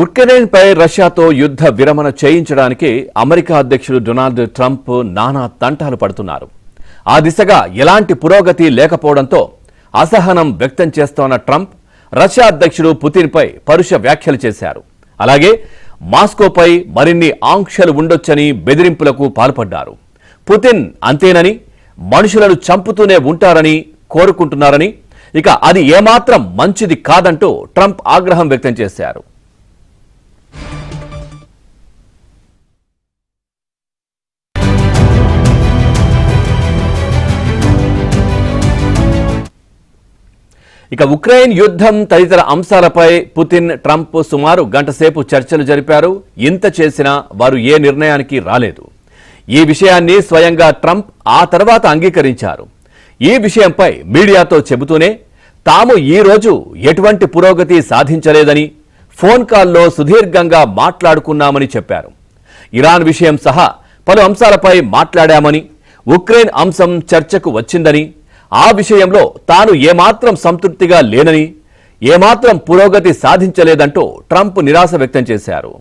ఉక్రెయిన్పై రష్యాతో యుద్ధ విరమణ చేయించడానికి అమెరికా అధ్యక్షుడు డొనాల్డ్ ట్రంప్ నానా తంటాలు పడుతున్నారు. ఆ దిశగా ఎలాంటి పురోగతి లేకపోవడంతో అసహనం వ్యక్తం చేస్తోన్న ట్రంప్ రష్యా అధ్యక్షుడు పుతిన్పై పరుష వ్యాఖ్యలు చేశారు. అలాగే మాస్కోపై మరిన్ని ఆంక్షలు ఉండొచ్చని బెదిరింపులకు పాల్పడ్డారు. పుతిన్ అంతేనని, మనుషులను చంపుతూనే ఉంటారని కోరుకుంటున్నారని, ఇక అది ఏమాత్రం మంచిది కాదంటూ ట్రంప్ ఆగ్రహం వ్యక్తం చేశారు. ఇక ఉక్రెయిన్ యుద్ధం తదితర అంశాలపై పుతిన్, ట్రంప్ సుమారు గంట సేపు చర్చలు జరిపారు. ఇంత చేసినా వారు ఏ నిర్ణయానికి రాలేదు. ఈ విషయాన్ని స్వయంగా ట్రంప్ ఆ తర్వాత అంగీకరించారు. ఈ విషయంపై మీడియాతో చెబుతూనే తాము ఈ రోజు ఎటువంటి పురోగతి సాధించలేదని, ఫోన్ కాల్లో సుదీర్ఘంగా మాట్లాడుకున్నామని చెప్పారు. ఇరాన్ విషయం సహా పలు అంశాలపై మాట్లాడామని, ఉక్రెయిన్ అంశం చర్చకు వచ్చిందని, ఆ విషయంలో తాను ఏమాత్రం సంతృప్తిగా లేనని, ఏమాత్రం పురోగతి సాధించలేదంటూ ట్రంప్ నిరాశ వ్యక్తం చేశారు.